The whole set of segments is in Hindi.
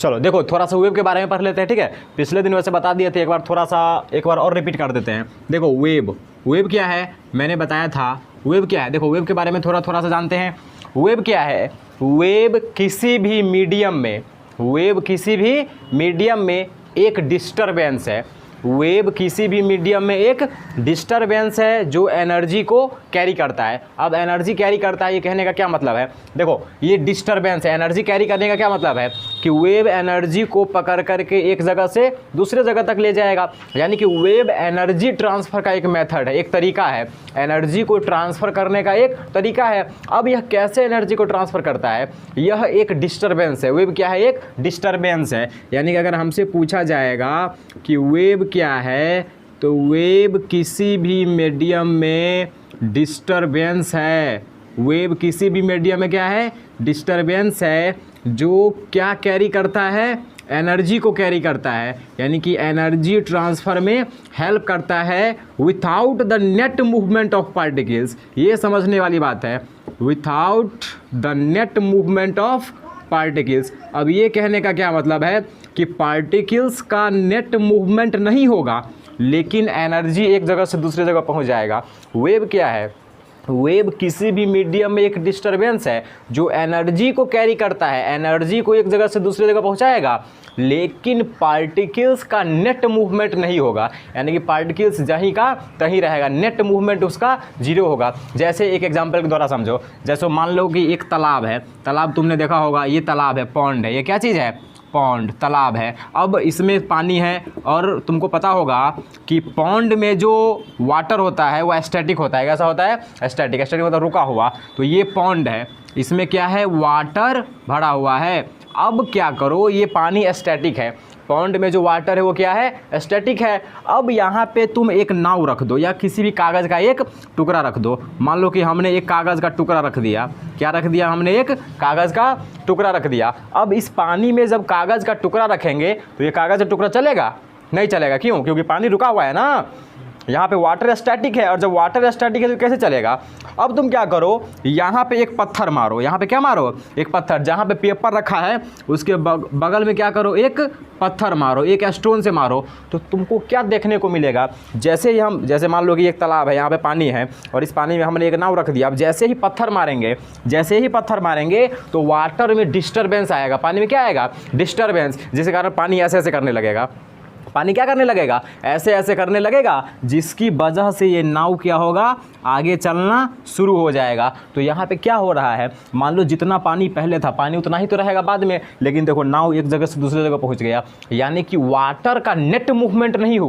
चलो देखो थोड़ा सा वेव के बारे में पढ़ लेते हैं, ठीक है। पिछले दिन वैसे बता दिए थे, एक बार और रिपीट कर देते हैं। देखो वेव क्या है, मैंने बताया था वेव क्या है। देखो वेव के बारे में थोड़ा सा जानते हैं। वेव क्या है, वेव किसी भी मीडियम में एक डिस्टरबेंस है। वेव किसी भी मीडियम में एक डिस्टरबेंस है जो एनर्जी को कैरी करता है। अब एनर्जी कैरी करता है, ये कहने का क्या मतलब है, देखो ये डिस्टरबेंस है। एनर्जी कैरी करने का क्या मतलब है कि वेव एनर्जी को पकड़ करके एक जगह से दूसरे जगह तक ले जाएगा। यानी कि वेव एनर्जी ट्रांसफ़र का एक मेथड है, एक तरीका है। एनर्जी को ट्रांसफ़र करने का एक तरीका है। अब यह कैसे एनर्जी को ट्रांसफ़र करता है, यह एक डिस्टरबेंस है। वेव क्या है, एक डिस्टरबेंस है। यानी कि अगर हमसे पूछा जाएगा कि वेव क्या है, तो वेव किसी भी मीडियम में डिस्टरबेंस है। वेव किसी भी मीडियम में क्या है, डिस्टरबेंस है, जो क्या कैरी करता है, एनर्जी को कैरी करता है। यानी कि एनर्जी ट्रांसफ़र में हेल्प करता है without the net movement of particles. ये समझने वाली बात है, without the net movement of particles. अब ये कहने का क्या मतलब है कि पार्टिकल्स का नेट मूवमेंट नहीं होगा, लेकिन एनर्जी एक जगह से दूसरी जगह पहुंच जाएगा। वेव क्या है, वेव किसी भी मीडियम में एक डिस्टरबेंस है जो एनर्जी को कैरी करता है, एनर्जी को एक जगह से दूसरी जगह पहुंचाएगा, लेकिन पार्टिकल्स का नेट मूवमेंट नहीं होगा। यानी कि पार्टिकल्स जहीं का तहीं रहेगा, नेट मूवमेंट उसका जीरो होगा। जैसे एक एग्जांपल के द्वारा समझो, जैसे मान लो कि एक तालाब है, तालाब तुमने देखा होगा, ये तालाब है, पॉन्ड है। ये क्या चीज़ है, पॉन्ड, तालाब है। अब इसमें पानी है और तुमको पता होगा कि पॉन्ड में जो वाटर होता है वो स्टैटिक होता है। कैसा होता है, स्टैटिक मतलब रुका हुआ। तो ये पॉन्ड है, इसमें क्या है, वाटर भरा हुआ है। अब क्या करो, ये पानी स्टैटिक है, पॉन्ड में जो वाटर है वो क्या है, स्टैटिक है। अब यहाँ पे तुम एक नाव रख दो या किसी भी कागज़ का एक टुकड़ा रख दो। मान लो कि हमने एक कागज़ का टुकड़ा रख दिया। क्या रख दिया, हमने एक कागज़ का टुकड़ा रख दिया। अब इस पानी में जब कागज़ का टुकड़ा रखेंगे तो ये कागज़ का टुकड़ा चलेगा, नहीं चलेगा। क्यों, क्योंकि पानी रुका हुआ है ना। यहाँ पे वाटर स्टैटिक है, और जब वाटर स्टैटिक है तो कैसे चलेगा। अब तुम क्या करो, यहाँ पे एक पत्थर मारो, यहाँ पे क्या मारो, एक पत्थर। जहाँ पे पेपर रखा है उसके बगल में क्या करो, एक पत्थर मारो, एक स्टोन से मारो। तो तुमको क्या देखने को मिलेगा, जैसे मान लो कि एक तालाब है, यहाँ पे पानी है और इस पानी में हमने एक नाव रख दिया। अब जैसे ही पत्थर मारेंगे तो वाटर में डिस्टर्बेंस आएगा, पानी में क्या आएगा, डिस्टर्बेंस, जिसके कारण पानी ऐसे ऐसे करने लगेगा। पानी क्या करने लगेगा, ऐसे ऐसे करने लगेगा, जिसकी वजह से ये नाव क्या होगा, आगे चलना शुरू हो जाएगा। तो यहाँ पे क्या हो रहा है, मान लो जितना पानी पहले था, पानी उतना ही तो रहेगा बाद में, लेकिन देखो नाव एक जगह से दूसरी जगह पहुँच गया। यानी कि वाटर का नेट मूवमेंट नहीं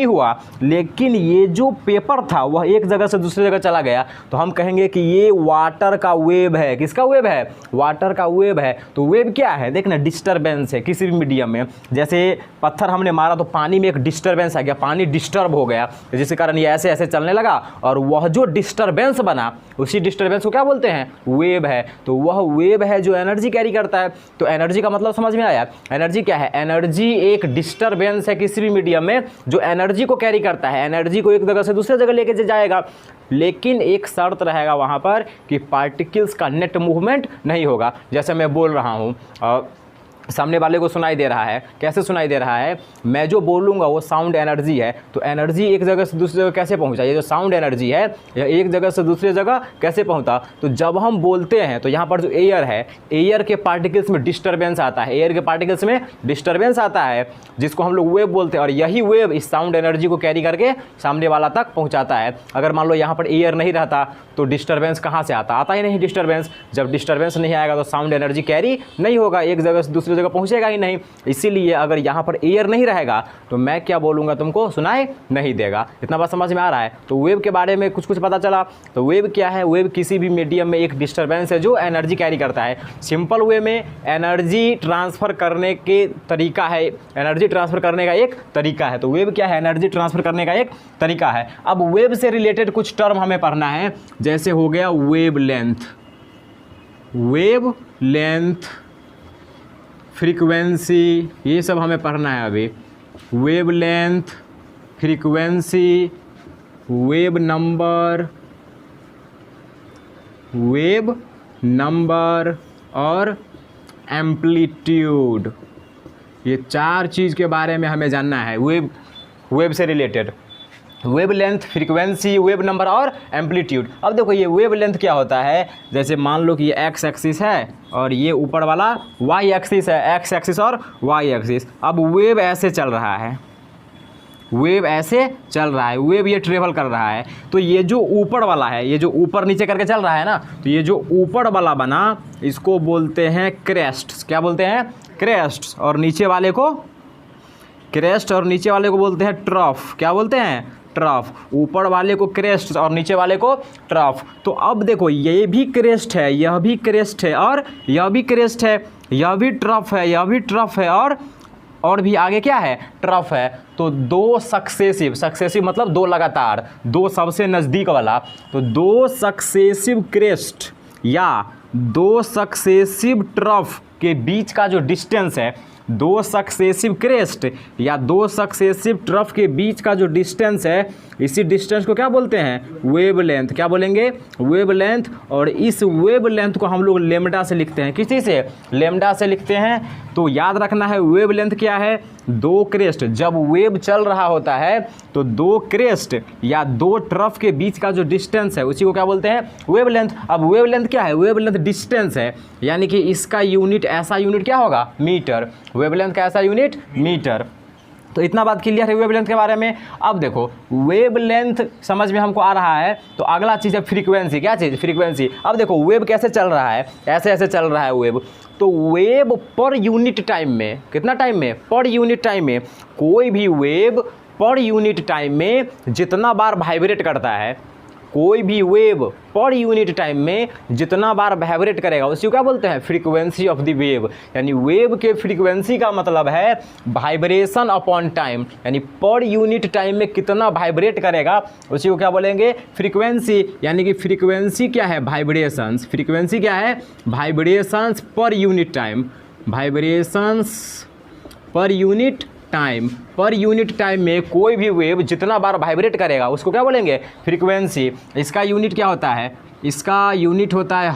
हुआ, लेकिन ये जो पेपर था वह एक जगह से दूसरी जगह चला गया। तो हम कहेंगे कि ये वाटर का वेव है। किसका वेव है, वाटर का वेव है। तो वेव क्या है, देखना डिस्टर्बेंस है किसी भी मीडियम में। जैसे पत्थर हमने मारा तो पानी में एक डिस्टर्बेंस आ गया, पानी डिस्टर्ब हो गया, जिसके कारण ये ऐसे ऐसे चलने लगा, और वह जो डिस्टर्बेंस बना उसी डिस्टर्बेंस को क्या बोलते हैं, वेव है। तो वह वेव है जो एनर्जी कैरी करता है। तो एनर्जी का मतलब समझ में आया, एनर्जी क्या है, एनर्जी एक डिस्टर्बेंस है किसी भी मीडियम में जो एनर्जी को कैरी करता है, एनर्जी को एक जगह से दूसरे जगह लेके जाएगा। लेकिन एक शर्त रहेगा वहाँ पर कि पार्टिकल्स का नेट मूवमेंट नहीं होगा। जैसे मैं बोल रहा हूँ, सामने वाले को सुनाई दे रहा है। कैसे सुनाई दे रहा है, मैं जो बोलूँगा वो साउंड एनर्जी है। तो एनर्जी एक जगह से दूसरी जगह कैसे पहुँचा, ये जो साउंड एनर्जी है यह एक जगह से दूसरी जगह कैसे पहुँचा। तो जब हम बोलते हैं तो यहाँ पर जो एयर है, एयर के पार्टिकल्स में डिस्टर्बेंस आता है, एयर के पार्टिकल्स में डिस्टर्बेंस आता है, जिसको हम लोग वेव बोलते हैं। और यही वेव इस साउंड एनर्जी को कैरी करके सामने वाला तक पहुँचाता है। अगर मान लो यहाँ पर एयर नहीं रहता तो डिस्टर्बेंस कहाँ से आता ही नहीं डिस्टर्बेंस। जब डिस्टर्बेंस नहीं आएगा तो साउंड एनर्जी कैरी नहीं होगा, एक जगह से दूसरी जगह पहुंचेगा ही नहीं। इसीलिए अगर यहाँ पर एयर नहीं रहेगा तो मैं क्या बोलूँगा तुमको सुनाई नहीं देगा। इतना बात समझ में आ रहा है। तो वेव के बारे में कुछ पता चला। तो वेव क्या है, वेव किसी भी मीडियम में एक डिस्टर्बेंस है जो एनर्जी कैरी करता है। सिंपल वे में एनर्जी ट्रांसफ़र करने के तरीका है, एनर्जी ट्रांसफ़र करने का एक तरीका है। तो वेव क्या है, एनर्जी ट्रांसफ़र करने का एक तरीका है। अब वेव से रिलेटेड कुछ टर्म हमें पढ़ना है, जैसे हो गया वेव लेंथ, फ्रीक्वेंसी, ये सब हमें पढ़ना है अभी। Wave length, frequency, wave number और एम्पलीट्यूड। ये 4 चीज़ के बारे में हमें जानना है वेव से related. Wave length, frequency, wave number और एम्पलीट्यूड। अब देखो ये वेव लेंथ क्या होता है, जैसे मान लो कि ये एक्स एक्सिस है और ये ऊपर वाला वाई एक्सिस है, एक्स एक्सिस और वाई एक्सिस। अब वेव ऐसे चल रहा है, वेव ऐसे चल रहा है, वेव ये ट्रेवल कर रहा है। तो ये जो ऊपर वाला है, ये जो ऊपर नीचे करके चल रहा है ना, तो ये जो ऊपर वाला बना इसको बोलते हैं क्रेस्ट। क्या बोलते हैं? क्रेस्ट। और नीचे वाले को क्रेस्ट और नीचे वाले को बोलते हैं ट्रफ। क्या बोलते हैं? ट्रफ। ऊपर वाले को क्रेस्ट और नीचे वाले को ट्रफ। तो अब देखो ये भी क्रेस्ट है, यह भी क्रेस्ट है और यह भी क्रेस्ट है, यह भी ट्रफ है, यह भी ट्रफ है और भी आगे क्या है? ट्रफ है। तो 2 सक्सेसिव मतलब 2 लगातार, 2 सबसे नज़दीक वाला। तो 2 सक्सेसिव क्रेस्ट या 2 सक्सेसिव ट्रफ के बीच का जो डिस्टेंस है, 2 सक्सेसिव क्रेस्ट या 2 सक्सेसिव ट्रफ के बीच का जो डिस्टेंस है, इसी डिस्टेंस को क्या बोलते हैं? Wave length. क्या बोलेंगे? Wave length. और इस वेव लेंथ को हम लोग लेमडा से लिखते हैं। किसी से? लेमडा से लिखते हैं। तो याद रखना है वेव लेंथ क्या है? 2 क्रेस्ट। जब वेव चल रहा होता है तो 2 क्रेस्ट या 2 ट्रफ के बीच का जो डिस्टेंस है उसी को क्या बोलते हैं? Wave length. अब वेव लेंथ क्या है? वेव लेंथ डिस्टेंस है, यानी कि इसका यूनिट, ऐसा यूनिट क्या होगा? मीटर। वेव लेंथ का ऐसा यूनिट मीटर। तो इतना बात क्लियर है वेव लेंथ के बारे में। अब देखो वेव लेंथ समझ में हमको आ रहा है, तो अगला चीज़ है फ्रीक्वेंसी। क्या चीज़? फ्रीक्वेंसी। अब देखो वेव कैसे चल रहा है, ऐसे ऐसे चल रहा है वेव। तो वेव पर यूनिट टाइम में, कितना टाइम में? पर यूनिट टाइम में। कोई भी वेव पर यूनिट टाइम में जितना बार वाइब्रेट करता है, कोई भी वेव पर यूनिट टाइम में जितना बार वाइब्रेट करेगा उसी को क्या बोलते हैं? Frequency of the wave. यानी वेव के फ्रीक्वेंसी का मतलब है वाइब्रेशन अपॉन टाइम, यानी पर यूनिट टाइम में कितना वाइब्रेट करेगा उसी को क्या बोलेंगे? फ्रीक्वेंसी। यानी कि फ्रीक्वेंसी क्या है? वाइब्रेशंस। फ्रीक्वेंसी क्या है? Vibrations per unit time. Vibrations per unit time. Per unit time में कोई भी वेव जितना बार वाइब्रेट करेगा उसको क्या बोलेंगे? फ्रीक्वेंसी। इसका यूनिट क्या होता है? इसका यूनिट होता है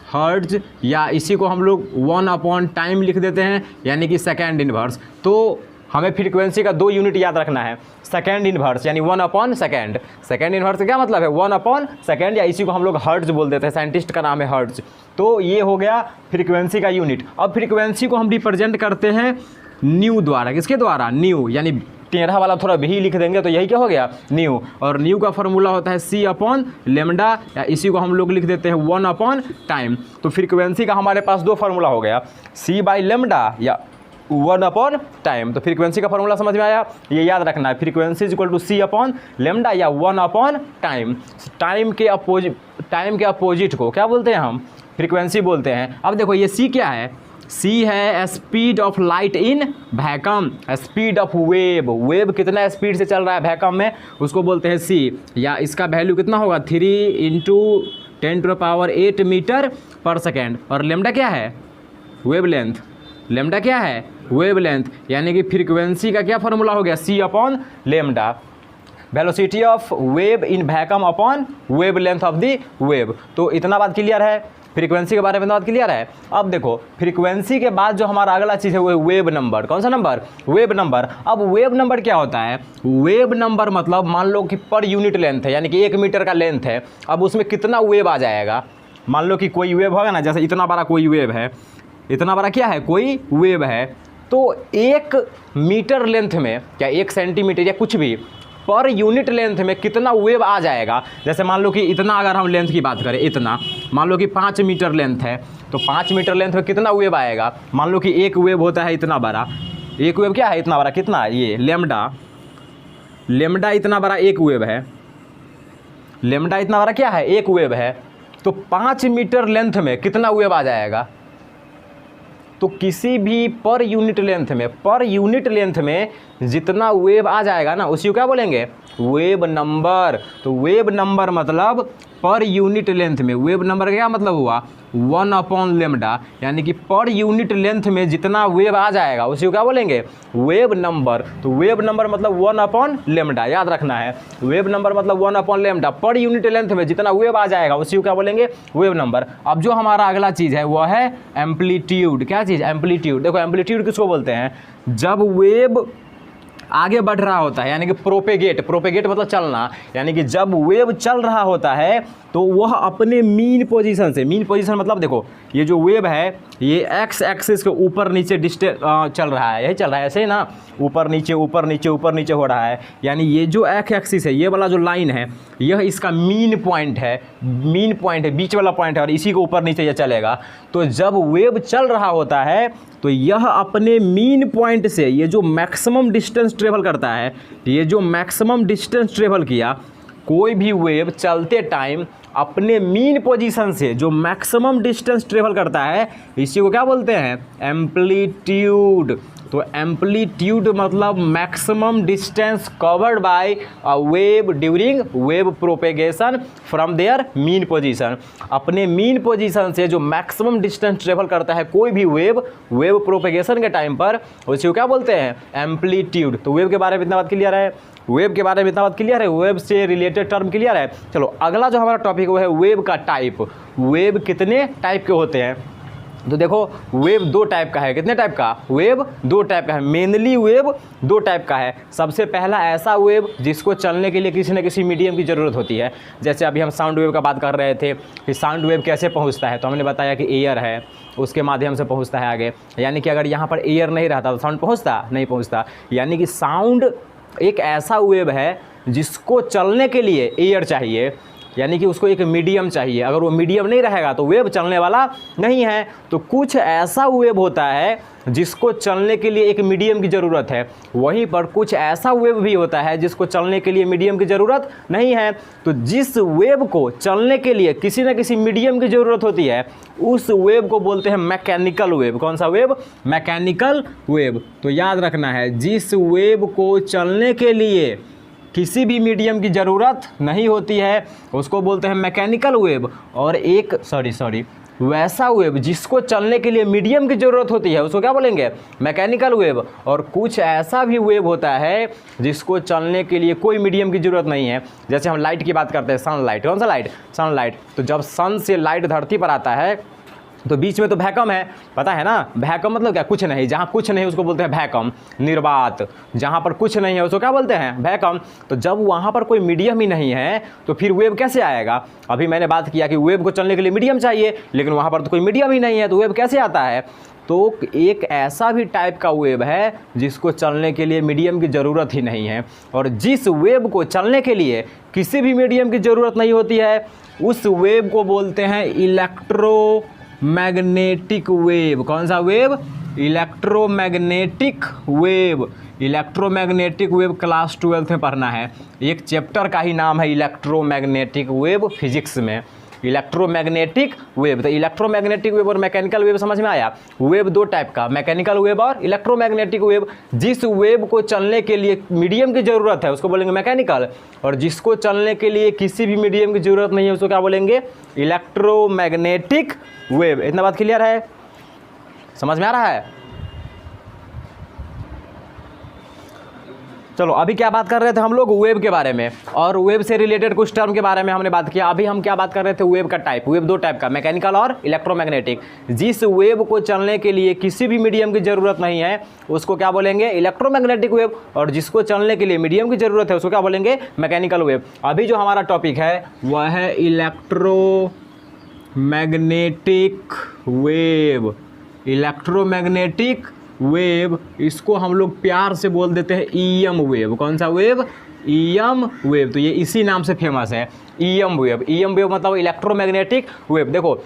हर्ट्ज, या इसी को हम लोग 1/टाइम लिख देते हैं, यानी कि सेकेंड इनवर्स। तो हमें फ्रीक्वेंसी का 2 यूनिट याद रखना है। सेकेंड इनवर्स यानी 1/सेकेंड। सेकेंड इनवर्स क्या मतलब है? 1/सेकेंड, या इसी को हम लोग हर्ट्ज बोल देते हैं, साइंटिस्ट का नाम है हर्ट्ज। तो ये हो गया फ्रीक्वेंसी का यूनिट। अब फ्रीक्वेंसी को हम रिप्रेजेंट करते हैं न्यू द्वारा। किसके द्वारा? न्यू। यानी टेढ़ा वाला थोड़ा भी लिख देंगे तो यही क्या हो गया? न्यू। और न्यू का फॉर्मूला होता है C/λ, या इसी को हम लोग लिख देते हैं 1/टाइम। तो फ्रीक्वेंसी का हमारे पास 2 फार्मूला हो गया, C/λ या 1/टाइम। तो फ्रीक्वेंसी का फॉर्मूला समझ में आया? ये याद रखना है, frequency is equal to C/λ या 1/टाइम। टाइम के अपोजिट को क्या बोलते हैं हम? फ्रीक्वेंसी बोलते हैं। अब देखो ये C क्या है? C है speed of light in vacuum. Speed of wave, wave कितना स्पीड से चल रहा है वैक्यूम में उसको बोलते हैं C, या इसका वैल्यू कितना होगा? 3 × 10⁸ मीटर पर सेकेंड। और लेमडा क्या है? Wave length. लेमडा क्या है? Wave length. यानी कि फ्रीक्वेंसी का क्या फॉर्मूला हो गया? C/λ। Velocity of wave in vacuum upon wave length of the wave. तो इतना बात क्लियर है? फ्रीक्वेंसी के बारे में बात क्लियर है? अब देखो फ्रीक्वेंसी के बाद जो हमारा अगला चीज़ है वो है वेव नंबर। कौन सा नंबर? Wave number. अब वेव नंबर क्या होता है? वेव नंबर मतलब मान लो कि पर यूनिट लेंथ है, यानी कि 1 मीटर का लेंथ है। अब उसमें कितना वेव आ जाएगा? मान लो कि कोई वेव होगा ना, जैसे इतना बड़ा कोई वेव है, इतना बड़ा क्या है? कोई वेव है। तो 1 मीटर लेंथ में, क्या 1 सेंटीमीटर या कुछ भी, पर यूनिट लेंथ में कितना वेव आ जाएगा? जैसे मान लो कि इतना, अगर हम लेंथ की बात करें, इतना मान लो कि 5 मीटर लेंथ है, तो 5 मीटर लेंथ में कितना वेव आएगा? मान लो कि एक वेव होता है इतना बड़ा। एक वेव क्या है? इतना बड़ा। कितना? ये लेमडा इतना बड़ा एक वेव है। लेमडा इतना बड़ा क्या है? एक वेव है। तो 5 मीटर लेंथ में कितना वेव आ जाएगा? तो किसी भी पर यूनिट लेंथ में जितना वेव आ जाएगा ना उसी को क्या बोलेंगे? Wave number. तो वेव नंबर मतलब पर यूनिट लेंथ में, वेव नंबर का क्या मतलब हुआ 1/λ, यानी कि पर यूनिट लेंथ में जितना वेव आ जाएगा उसी को क्या बोलेंगे वेव नंबर। तो वेव नंबर मतलब 1/λ, याद रखना है, वेव नंबर मतलब 1/λ, पर यूनिट लेंथ में जितना वेव आ जाएगा उसी को क्या बोलेंगे वेव नंबर। अब जो हमारा अगला चीज़ है वह है एम्पलीट्यूड। क्या चीज़ एम्पलीट्यूड, देखो एम्पलीट्यूड किसको बोलते हैं, जब वेव आगे बढ़ रहा होता है, यानी कि प्रोपेगेट मतलब चलना, यानी कि जब वेव चल रहा होता है तो वह अपने मीन पोजीशन से, मीन पोजीशन मतलब देखो ये जो वेव है ये एक्स एक्सिस के ऊपर नीचे डिस्टेंस चल रहा है, यही चल रहा है ऐसे ही ना, ऊपर नीचे ऊपर नीचे ऊपर नीचे हो रहा है, यानी ये जो एक्स एक्सिस है ये वाला जो लाइन है यह इसका मीन पॉइंट है, बीच वाला पॉइंट है, और इसी को ऊपर नीचे ये चलेगा। तो जब वेव चल रहा होता है तो यह अपने मीन पॉइंट से ये जो मैक्सिमम डिस्टेंस ट्रेवल करता है, ये जो मैक्सिमम डिस्टेंस ट्रेवल किया, कोई भी वेव चलते टाइम अपने मीन पोजीशन से जो मैक्सिमम डिस्टेंस ट्रेवल करता है इसी को क्या बोलते हैं एम्पलीट्यूड। तो एम्पलीट्यूड मतलब maximum distance covered by a wave during wave propagation from there mean position. अपने मीन पोजीशन से जो मैक्सिमम डिस्टेंस ट्रेवल करता है कोई भी वेव प्रोपेगेशन के टाइम पर, उसी को क्या बोलते हैं एम्पलीट्यूड। तो वेव के बारे में इतना बात क्लियर है, वेव के बारे में इतना बात क्लियर है, वेव से रिलेटेड टर्म क्लियर है। चलो अगला जो हमारा टॉपिक वो है वेव का टाइप। वेव कितने टाइप के होते हैं, तो देखो वेव दो टाइप का है। कितने टाइप का, वेव दो टाइप का है, मेनली वेव दो टाइप का है। सबसे पहला ऐसा वेव जिसको चलने के लिए किसी न किसी मीडियम की ज़रूरत होती है, जैसे अभी हम साउंड वेव का बात कर रहे थे कि साउंड वेव कैसे पहुंचता है, तो हमने बताया कि एयर है उसके माध्यम से पहुंचता है आगे, यानी कि अगर यहाँ पर एयर नहीं रहता तो साउंड पहुँचता नहीं पहुँचता, यानी कि साउंड एक ऐसा वेव है जिसको चलने के लिए एयर चाहिए, यानी कि उसको एक मीडियम चाहिए, अगर वो मीडियम नहीं रहेगा तो वेव चलने वाला नहीं है। तो कुछ ऐसा वेव होता है जिसको चलने के लिए एक मीडियम की ज़रूरत है, वहीं पर कुछ ऐसा वेव भी होता है जिसको चलने के लिए मीडियम की ज़रूरत नहीं है। तो जिस वेव को चलने के लिए किसी न किसी मीडियम की ज़रूरत होती है उस वेव को बोलते हैं मैकेनिकल वेव। कौन सा वेव, मैकेनिकल वेव। तो याद रखना है, जिस वेव को चलने के लिए किसी भी मीडियम की ज़रूरत नहीं होती है उसको बोलते हैं मैकेनिकल वेव। और एक वैसा वेव जिसको चलने के लिए मीडियम की ज़रूरत होती है उसको क्या बोलेंगे मैकेनिकल वेव। और कुछ ऐसा भी वेव होता है जिसको चलने के लिए कोई मीडियम की ज़रूरत नहीं है, जैसे हम लाइट की बात करते हैं, सनलाइट। कौन सा लाइट, सनलाइट। तो जब सन से लाइट धरती पर आता है तो बीच में तो वैक्यूम है, पता है ना, वैक्यूम मतलब क्या, कुछ नहीं, जहाँ कुछ नहीं उसको बोलते हैं वैक्यूम, निर्वात। जहाँ पर कुछ नहीं है उसको क्या बोलते हैं वैक्यूम। तो जब वहाँ पर कोई मीडियम ही नहीं है तो फिर वेव कैसे आएगा। अभी मैंने बात किया कि वेव को चलने के लिए मीडियम चाहिए, लेकिन वहाँ पर तो कोई मीडियम ही नहीं है तो वेव कैसे आता है। तो एक ऐसा भी टाइप का वेव है जिसको चलने के लिए मीडियम की ज़रूरत ही नहीं है, और जिस वेव को चलने के लिए किसी भी मीडियम की ज़रूरत नहीं होती है उस वेव को बोलते हैं इलेक्ट्रोमैग्नेटिक वेव। कौन सा wave, electromagnetic wave. Electromagnetic wave class 12 में पढ़ना है, एक चैप्टर का ही नाम है इलेक्ट्रोमैग्नेटिक वेव फिजिक्स में, इलेक्ट्रोमैग्नेटिक वेव। तो इलेक्ट्रोमैग्नेटिक वेव और मैकेनिकल वेव समझ में आया। वेव दो टाइप का, मैकेनिकल वेव और इलेक्ट्रोमैग्नेटिक वेव। जिस वेव को चलने के लिए मीडियम की ज़रूरत है उसको बोलेंगे मैकेनिकल, और जिसको चलने के लिए किसी भी मीडियम की ज़रूरत नहीं है उसको क्या बोलेंगे इलेक्ट्रोमैग्नेटिक वेव। इतना बात क्लियर है, समझ में आ रहा है। चलो अभी क्या बात कर रहे थे हम लोग, वेव के बारे में, और वेव से रिलेटेड कुछ टर्म के बारे में हमने बात किया। अभी हम क्या बात कर रहे थे, वेव का टाइप। वेव दो टाइप का, मैकेनिकल और इलेक्ट्रोमैग्नेटिक। जिस वेव को चलने के लिए किसी भी मीडियम की ज़रूरत नहीं है उसको क्या बोलेंगे इलेक्ट्रोमैग्नेटिक वेव, और जिसको चलने के लिए मीडियम की ज़रूरत है उसको क्या बोलेंगे मैकेनिकल वेव। अभी जो हमारा टॉपिक है वह है इलेक्ट्रोमैग्नेटिक वेव। इलेक्ट्रोमैग्नेटिक वेव, इसको हम लोग प्यार से बोल देते हैं ईएम वेव। कौन सा वेव, ईएम वेव। तो ये इसी नाम से फेमस है, ईएम वेव। ईएम वेव मतलब इलेक्ट्रोमैग्नेटिक वेव। देखो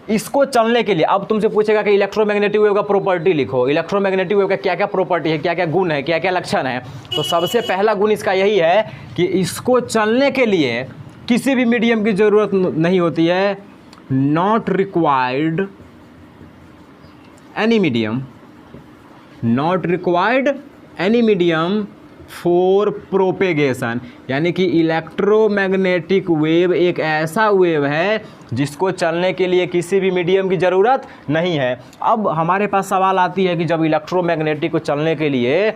इसको चलने के लिए अब तुमसे पूछेगा कि इलेक्ट्रोमैग्नेटिक वेव का प्रॉपर्टी लिखो, इलेक्ट्रोमैग्नेटिक वेव का क्या क्या प्रॉपर्टी है, क्या क्या गुण है, क्या क्या लक्षण है। तो सबसे पहला गुण इसका यही है कि इसको चलने के लिए किसी भी मीडियम की ज़रूरत नहीं होती है, not required any medium, not required any medium for propagation, यानी कि इलेक्ट्रोमैग्नेटिक वेव एक ऐसा वेव है जिसको चलने के लिए किसी भी मीडियम की ज़रूरत नहीं है। अब हमारे पास सवाल आती है कि जब इलेक्ट्रोमैग्नेटिक को चलने के लिए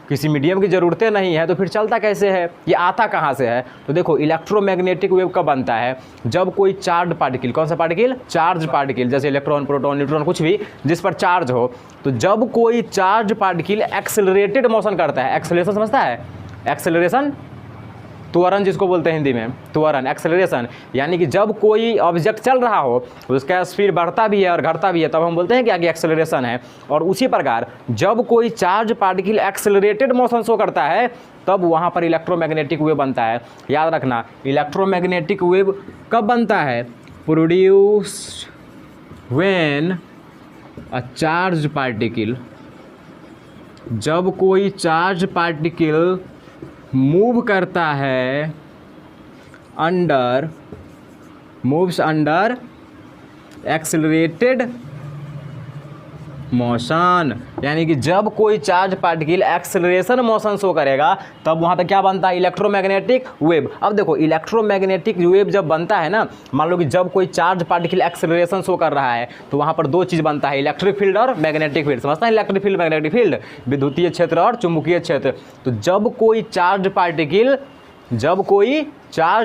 किसी मीडियम की ज़रूरतें नहीं है तो फिर चलता कैसे है, ये आता कहाँ से है? तो देखो इलेक्ट्रोमैग्नेटिक वेव कब बनता है, जब कोई चार्ज पार्टिकल, कौन सा पार्टिकल, चार्ज पार्टिकल, जैसे इलेक्ट्रॉन, प्रोटॉन, न्यूट्रॉन, कुछ भी जिस पर चार्ज हो, तो जब कोई चार्ज पार्टिकल एक्सेलरेटेड मोशन करता है, एक्सेलरेशन समझता है, एक्सेलरेशन त्वरण जिसको बोलते हैं हिंदी में, त्वरण, एक्सेलरेशन, यानी कि जब कोई ऑब्जेक्ट चल रहा हो उसका स्पीड बढ़ता भी है और घटता भी है, तब हम बोलते हैं कि आगे एक्सेलरेशन है। और उसी प्रकार जब कोई charge particle accelerated motion show करता है तब वहाँ पर इलेक्ट्रोमैग्नेटिक वेव बनता है। याद रखना, इलेक्ट्रोमैग्नेटिक वेव कब बनता है, produced when a charge particle, जब कोई चार्ज पार्टिकल मूव करता है मूव्स अंडर एक्सेलरेटेड मोशन, यानी कि जब कोई charge particle acceleration motion show करेगा तब वहाँ पे क्या बनता है, इलेक्ट्रोमैग्नेटिक वेव। अब देखो इलेक्ट्रोमैग्नेटिक वेव जब बनता है ना, मान लो कि जब कोई चार्ज पार्टिकल एक्सेलरेशन शो कर रहा है तो वहाँ पर दो चीज़ बनता है, इलेक्ट्रिक फील्ड और मैग्नेटिक फील्ड। समझता है, इलेक्ट्रिक फील्ड, मैग्नेटिक फील्ड, विद्युतीय क्षेत्र और चुंबकीय क्षेत्र। तो जब कोई charge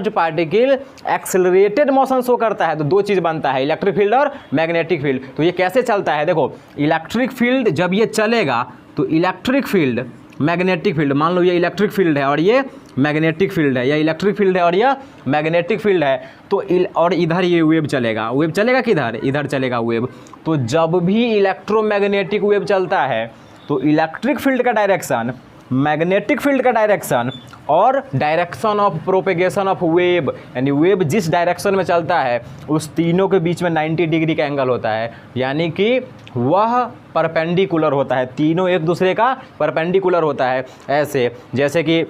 particle accelerated motion show करता है तो दो चीज़ बनता है, इलेक्ट्रिक फील्ड और मैग्नेटिक फील्ड। तो ये कैसे चलता है, देखो इलेक्ट्रिक फील्ड जब ये चलेगा तो इलेक्ट्रिक फील्ड, मैग्नेटिक फील्ड, मान लो ये इलेक्ट्रिक फील्ड है और ये मैग्नेटिक फील्ड है, या इलेक्ट्रिक फील्ड है और यह मैग्नेटिक फील्ड है, तो और इधर ये वेव चलेगा, वेव चलेगा किधर, इधर चलेगा वेव। तो जब भी इलेक्ट्रोमैग्नेटिक वेव चलता है तो इलेक्ट्रिक फील्ड का डायरेक्शन, मैग्नेटिक फील्ड का डायरेक्शन और direction of propagation of wave, यानी वेव जिस डायरेक्शन में चलता है उस तीनों के बीच में 90 डिग्री का एंगल होता है, यानी कि वह परपेंडिकुलर होता है, तीनों एक दूसरे का परपेंडिकुलर होता है। ऐसे जैसे कि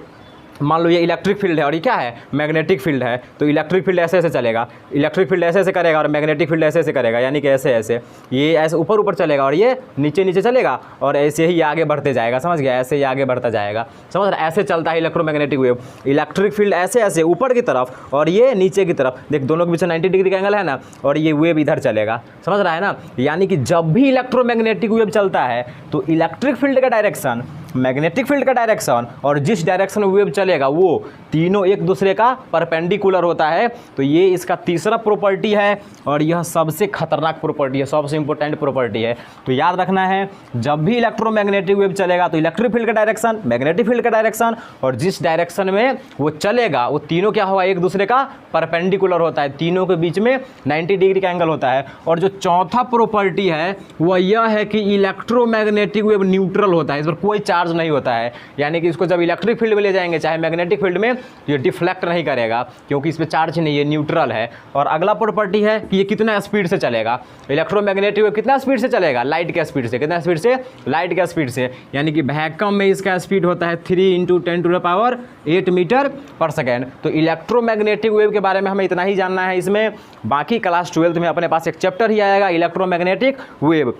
मान लो ये इलेक्ट्रिक फील्ड है और ये क्या है, मैग्नेटिक फील्ड है, तो इलेक्ट्रिक फील्ड ऐसे ऐसे चलेगा, इलेक्ट्रिक फील्ड ऐसे ऐसे करेगा और मैग्नेटिक फील्ड ऐसे ऐसे करेगा, यानी कि ऐसे ऐसे, ये ऐसे ऊपर ऊपर चलेगा और ये नीचे नीचे चलेगा और ऐसे ही आगे बढ़ते जाएगा। समझ गया, ऐसे ही आगे बढ़ता जाएगा। समझ रहा, ऐसे चलता है इलेक्ट्रोमैग्नेटिक वेव। इलेक्ट्रिक फील्ड ऐसे ऐसे ऊपर की तरफ और ये नीचे की तरफ, देख दोनों के बीच 90 डिग्री का एंगल है ना, और ये वेव इधर चलेगा। समझ रहा है ना, यानी कि जब भी इलेक्ट्रोमैग्नेटिक वेव चलता है तो इलेक्ट्रिक फील्ड का डायरेक्शन, मैग्नेटिक फील्ड का डायरेक्शन और जिस डायरेक्शन में वेव चलेगा वो तीनों एक दूसरे का परपेंडिकुलर होता है। तो ये इसका तीसरा प्रॉपर्टी है और यह सबसे खतरनाक प्रॉपर्टी है, सबसे इंपॉर्टेंट प्रॉपर्टी है। तो याद रखना है, जब भी इलेक्ट्रोमैग्नेटिक वेव चलेगा तो इलेक्ट्रिक फील्ड का डायरेक्शन, मैग्नेटिक फील्ड का डायरेक्शन और जिस डायरेक्शन में वो चलेगा वो तीनों क्या होगा, एक दूसरे का परपेंडिकुलर होता है, तीनों के बीच में 90 डिग्री का एंगल होता है। और जो चौथा प्रॉपर्टी है वह यह है कि इलेक्ट्रोमैग्नेटिक वेव न्यूट्रल होता है, इस पर कोई चार्ज नहीं होता है, यानी कि इसको जब इलेक्ट्रिक फील्ड में ले जाएंगे चाहे मैग्नेटिक फील्ड में, ये डिफ्लेक्ट नहीं करेगा क्योंकि इस पर चार्ज नहीं है, न्यूट्रल है। और अगला प्रॉपर्टी है कि ये कितना स्पीड से चलेगा, इलेक्ट्रोमैग्नेटिक वेव कितना स्पीड से चलेगा, लाइट के स्पीड से। कितना स्पीड से, लाइट के स्पीड से, यानी कि वैक्यूम में इसका स्पीड होता है 3 × 10⁸ मीटर पर सेकेंड। तो इलेक्ट्रोमैग्नेटिक वेव के बारे में हमें इतना ही जानना है इसमें। बाकी क्लास 12 में अपने पास एक चैप्टर ही आएगा इलेक्ट्रोमैग्नेटिक वेव,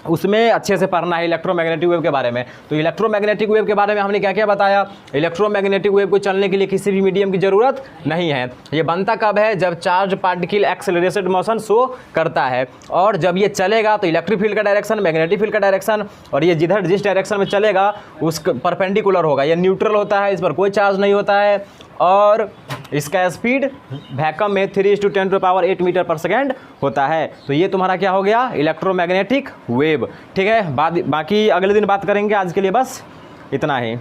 उसमें अच्छे से पढ़ना है इलेक्ट्रोमैग्नेटिक वेव के बारे में। तो इलेक्ट्रोमैग्नेटिक वेव के बारे में हमने क्या क्या बताया, इलेक्ट्रोमैग्नेटिक वेव को चलने के लिए किसी भी मीडियम की ज़रूरत नहीं है। ये बनता कब है, जब charge particle accelerated motion show करता है, और जब ये चलेगा तो इलेक्ट्रिक फील्ड का डायरेक्शन, मैग्नेटिक फील्ड का डायरेक्शन और ये जिस डायरेक्शन में चलेगा उस परपेंडिकुलर होगा, ये न्यूट्रल होता है, इस पर कोई चार्ज नहीं होता है और इसका स्पीड वैक्यूम में 3 × 10⁸ मीटर पर सेकेंड होता है। तो ये तुम्हारा क्या हो गया, इलेक्ट्रोमैग्नेटिक वेव। ठीक है, बाकी अगले दिन बात करेंगे, आज के लिए बस इतना ही।